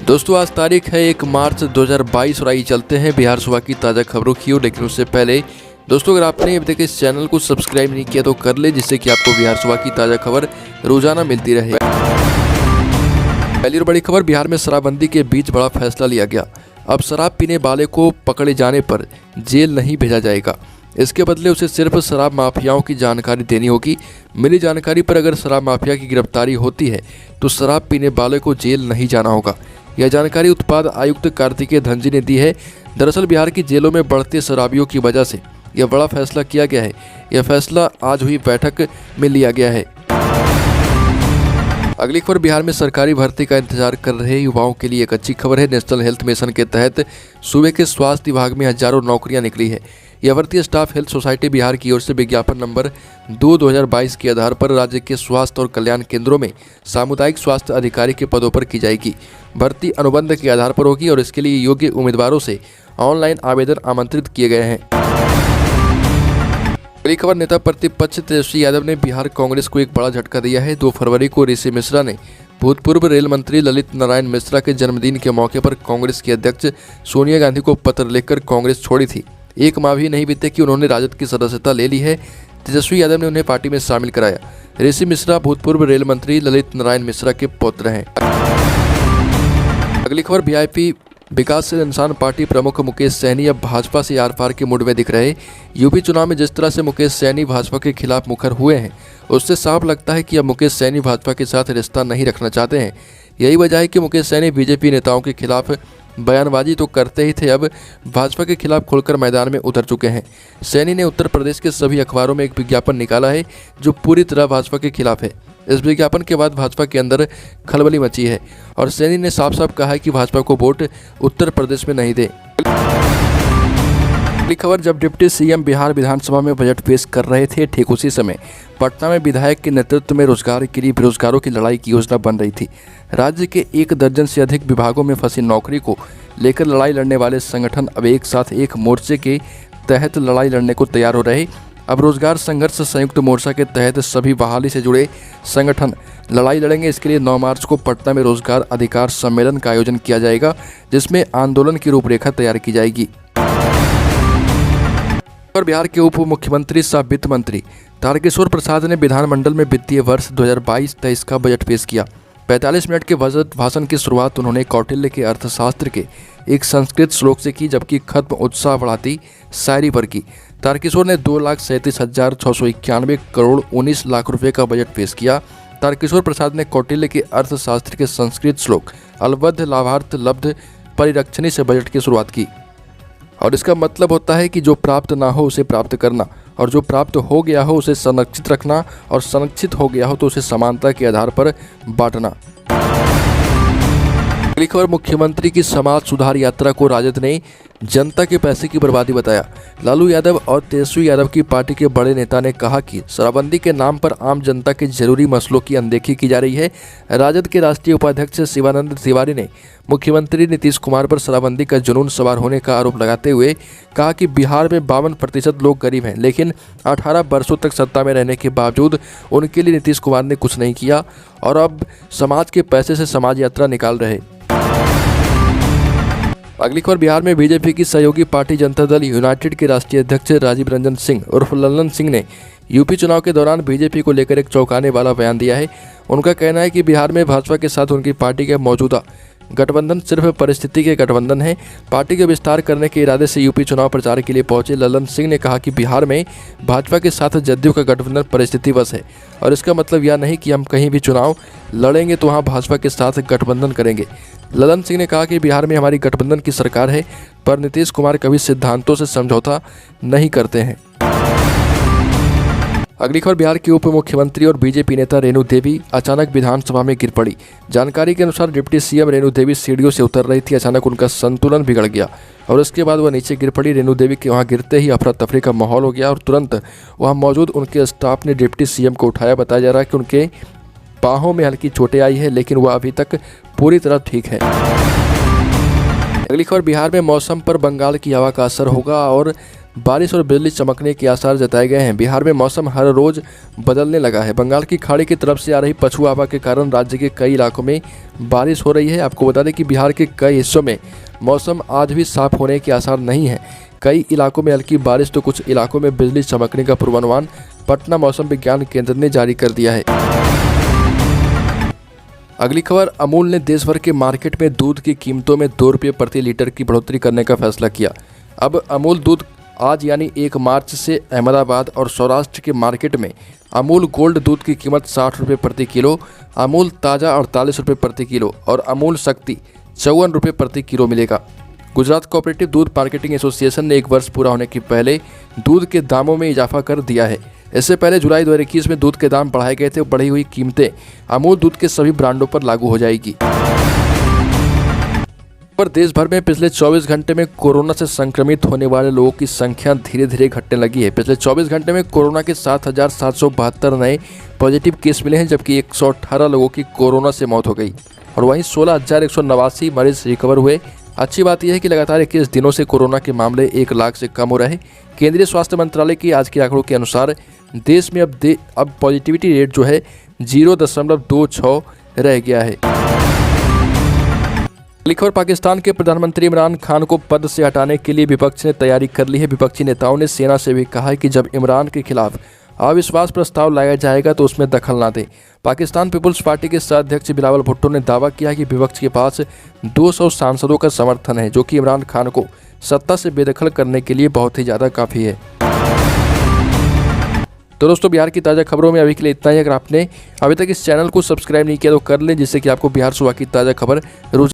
दोस्तों आज तारीख है 1 मार्च 2022 और आइए चलते हैं बिहार सुबह की ताज़ा खबरों की ओर। लेकिन उससे पहले दोस्तों अगर आपने अभी तक इस चैनल को सब्सक्राइब नहीं किया तो कर ले, जिससे कि आपको बिहार सुबह की ताज़ा खबर रोजाना मिलती रहे। पहली और बड़ी खबर, बिहार में शराबबंदी के बीच बड़ा फैसला लिया गया। अब शराब पीने वाले को पकड़े जाने पर जेल नहीं भेजा जाएगा, इसके बदले उसे सिर्फ शराब माफियाओं की जानकारी देनी होगी। मिली जानकारी पर अगर शराब माफिया की गिरफ्तारी होती है तो शराब पीने वाले को जेल नहीं जाना होगा। यह जानकारी उत्पाद आयुक्त कार्तिकेय धनजी ने दी है। दरअसल बिहार की जेलों में बढ़ते शराबियों की वजह से यह बड़ा फैसला किया गया है। यह फैसला आज हुई बैठक में लिया गया है। अगली खबर, बिहार में सरकारी भर्ती का इंतजार कर रहे युवाओं के लिए एक अच्छी खबर है। नेशनल हेल्थ मिशन के तहत सूबे के स्वास्थ्य विभाग में हजारों नौकरियां निकली है। यह भर्ती स्टाफ हेल्थ सोसाइटी बिहार की ओर से विज्ञापन नंबर 2/2022 के आधार पर राज्य के स्वास्थ्य और कल्याण केंद्रों में सामुदायिक स्वास्थ्य अधिकारी के पदों पर की जाएगी। भर्ती अनुबंध के आधार पर होगी और इसके लिए योग्य उम्मीदवारों से ऑनलाइन आवेदन आमंत्रित किए गए हैं। अगली खबर, नेता प्रतिपक्ष तेजस्वी यादव ने बिहार कांग्रेस को एक बड़ा झटका दिया है। 2 फरवरी को ऋषि मिश्रा ने भूतपूर्व रेल मंत्री ललित नारायण मिश्रा के जन्मदिन के मौके पर कांग्रेस की अध्यक्ष सोनिया गांधी को पत्र लिखकर कांग्रेस छोड़ी थी। 1 माह भी नहीं बीते कि उन्होंने राजद की सदस्यता ले ली है। तेजस्वी यादव ने उन्हें पार्टी में शामिल कराया। ऋषि मिश्रा भूतपूर्व रेल मंत्री ललित नारायण मिश्रा के पौत्र हैं। अगली खबर, वीआईपी विकासशील इंसान पार्टी प्रमुख मुकेश सहनी अब भाजपा से आर पार के मूड में दिख रहे। यूपी चुनाव में जिस तरह से मुकेश सहनी भाजपा के खिलाफ मुखर हुए हैं, उससे साफ लगता है कि अब मुकेश सहनी भाजपा के साथ रिश्ता नहीं रखना चाहते हैं। यही वजह है कि मुकेश सहनी बीजेपी नेताओं के खिलाफ बयानबाजी तो करते ही थे, अब भाजपा के खिलाफ खुलकर मैदान में उतर चुके हैं। सैनी ने उत्तर प्रदेश के सभी अखबारों में एक विज्ञापन निकाला है जो पूरी तरह भाजपा के खिलाफ है। इस विज्ञापन के बाद भाजपा के अंदर खलबली मची है और सैनी ने साफ साफ कहा है कि भाजपा को वोट उत्तर प्रदेश में नहीं दे। अगली खबर, जब डिप्टी सीएम बिहार विधानसभा में बजट पेश कर रहे थे, ठीक उसी समय पटना में विधायक के नेतृत्व में रोजगार के लिए बेरोजगारों की लड़ाई की योजना बन रही थी। राज्य के 1 दर्जन से अधिक विभागों में फंसी नौकरी को लेकर लड़ाई लड़ने वाले संगठन अब एक साथ एक मोर्चे के तहत लड़ाई लड़ने को तैयार हो रहे। अब रोजगार संघर्ष संयुक्त मोर्चा के तहत सभी बहाली से जुड़े संगठन लड़ाई लड़ेंगे। इसके लिए 9 मार्च को पटना में रोजगार अधिकार सम्मेलन का आयोजन किया जाएगा, जिसमें आंदोलन की रूपरेखा तैयार की जाएगी। और बिहार के उप मुख्यमंत्री सह वित्त मंत्री तारकिशोर प्रसाद ने विधानमंडल में वित्तीय वर्ष 2022-23 का बजट पेश किया। 45 मिनट के बजट भाषण की शुरुआत उन्होंने कौटिल्य के अर्थशास्त्र के एक संस्कृत श्लोक से की, जबकि खत्म उत्साह बढ़ाती शायरी पर की। तारकिशोर ने 2,37,691 करोड़ 19 लाख रुपए का बजट पेश किया। तारकिशोर प्रसाद ने कौटिल्य के अर्थशास्त्र के संस्कृत श्लोक अलबद्ध लाभार्थ लब्ध परिरक्षणी से बजट की शुरुआत की और इसका मतलब होता है कि जो प्राप्त ना हो उसे प्राप्त करना, और जो प्राप्त हो गया हो उसे संरक्षित रखना, और संरक्षित हो गया हो तो उसे समानता के आधार पर बांटना। अगली खबर, मुख्यमंत्री की समाज सुधार यात्रा को राजद ने जनता के पैसे की बर्बादी बताया। लालू यादव और तेजस्वी यादव की पार्टी के बड़े नेता ने कहा कि शराबबंदी के नाम पर आम जनता के जरूरी मसलों की अनदेखी की जा रही है। राजद के राष्ट्रीय उपाध्यक्ष शिवानंद तिवारी ने मुख्यमंत्री नीतीश कुमार पर शराबबंदी का जुनून सवार होने का आरोप लगाते हुए कहा कि बिहार में 52% लोग गरीब हैं, लेकिन 18 वर्षों तक सत्ता में रहने के बावजूद उनके लिए नीतीश कुमार ने कुछ नहीं किया और अब समाज के पैसे से समाज यात्रा निकाल रहे। अगली खबर, बिहार में बीजेपी की सहयोगी पार्टी जनता दल यूनाइटेड के राष्ट्रीय अध्यक्ष राजीव रंजन सिंह उर्फ लल्लन सिंह ने यूपी चुनाव के दौरान बीजेपी को लेकर एक चौंकाने वाला बयान दिया है। उनका कहना है कि बिहार में भाजपा के साथ उनकी पार्टी का मौजूदा गठबंधन सिर्फ परिस्थिति के गठबंधन है। पार्टी के विस्तार करने के इरादे से यूपी चुनाव प्रचार के लिए पहुंचे लल्लन सिंह ने कहा कि बिहार में भाजपा के साथ जदयू का गठबंधन परिस्थितिवश है और इसका मतलब यह नहीं कि हम कहीं भी चुनाव लड़ेंगे तो वहां भाजपा के साथ गठबंधन करेंगे। लल्लन सिंह ने कहा कि बिहार में हमारी गठबंधन की सरकार है, पर नीतीश कुमार कभी सिद्धांतों से समझौता नहीं करते हैं। अगली खबर, बिहार की उप मुख्यमंत्री और बीजेपी नेता रेणु देवी अचानक विधानसभा में गिर पड़ी। जानकारी के अनुसार डिप्टी सीएम रेणु देवी सीढ़ियों से उतर रही थी। अचानक उनका संतुलन बिगड़ गया और उसके बाद वह नीचे गिर पड़ी। रेणु देवी के वहां गिरते ही अफरा तफरी का माहौल हो गया और तुरंत वहां मौजूद उनके स्टाफ ने डिप्टी सीएम को उठाया। बताया जा रहा है कि उनके बाहों में हल्की चोटें आई है, लेकिन वह अभी तक पूरी तरह ठीक है। अगली खबर, बिहार में मौसम पर बंगाल की हवा का असर होगा और बारिश और बिजली चमकने के आसार जताए गए हैं। बिहार में मौसम हर रोज बदलने लगा है। बंगाल की खाड़ी की तरफ से आ रही पछुआ हवा के कारण राज्य के कई इलाकों में बारिश हो रही है। आपको बता दें कि बिहार के कई हिस्सों में मौसम आज भी साफ होने के आसार नहीं है। कई इलाकों में हल्की बारिश तो कुछ इलाकों में बिजली चमकने का पूर्वानुमान पटना मौसम विज्ञान केंद्र ने जारी कर दिया है। अगली खबर, अमूल ने देश भर के मार्केट में दूध की कीमतों में 2 रुपये प्रति लीटर की बढ़ोतरी करने का फैसला किया। अब अमूल दूध आज यानी 1 मार्च से अहमदाबाद और सौराष्ट्र के मार्केट में अमूल गोल्ड दूध की कीमत 60 रुपये प्रति किलो, अमूल ताज़ा 48 रुपये प्रति किलो और अमूल शक्ति 54 रुपये प्रति किलो मिलेगा। गुजरात कोऑपरेटिव दूध मार्केटिंग एसोसिएशन ने 1 वर्ष पूरा होने के पहले दूध के दामों में इजाफा कर दिया है। इससे पहले जुलाई 2021 में दूध के दाम बढ़ाए गए थे। बढ़ी हुई कीमतें अमूल दूध के सभी ब्रांडों पर लागू हो जाएगी। पर देश भर में पिछले 24 घंटे में कोरोना से संक्रमित होने वाले लोगों की संख्या धीरे धीरे घटने लगी है। पिछले 24 घंटे में कोरोना के 7,772 नए पॉजिटिव केस मिले हैं, जबकि 118 लोगों की कोरोना से मौत हो गई और वहीं 16,189 मरीज रिकवर हुए। अच्छी बात यह है कि लगातार 21 दिनों से कोरोना के मामले 1 लाख से कम हो रहे। केंद्रीय स्वास्थ्य मंत्रालय की आज के आंकड़ों के अनुसार देश में अब पॉजिटिविटी रेट जो है 0.26 रह गया है। खबर, पाकिस्तान के प्रधानमंत्री इमरान खान को पद से हटाने के लिए विपक्ष ने तैयारी कर ली है। विपक्षी नेताओं ने सेना से भी कहा है कि जब इमरान के खिलाफ अविश्वास प्रस्ताव लाया जाएगा तो उसमें दखल ना दें। पाकिस्तान पीपुल्स पार्टी के सह अध्यक्ष बिलावल भुट्टो ने दावा किया कि विपक्ष के पास 200 सांसदों का समर्थन है, जो कि इमरान खान को सत्ता से बेदखल करने के लिए बहुत ही ज़्यादा काफ़ी है। तो दोस्तों, बिहार की ताज़ा खबरों में अभी के लिए इतना ही। अगर आपने अभी तक इस चैनल को सब्सक्राइब नहीं किया तो कर लें, जिससे कि आपको बिहार सुबह की ताज़ा खबर रोज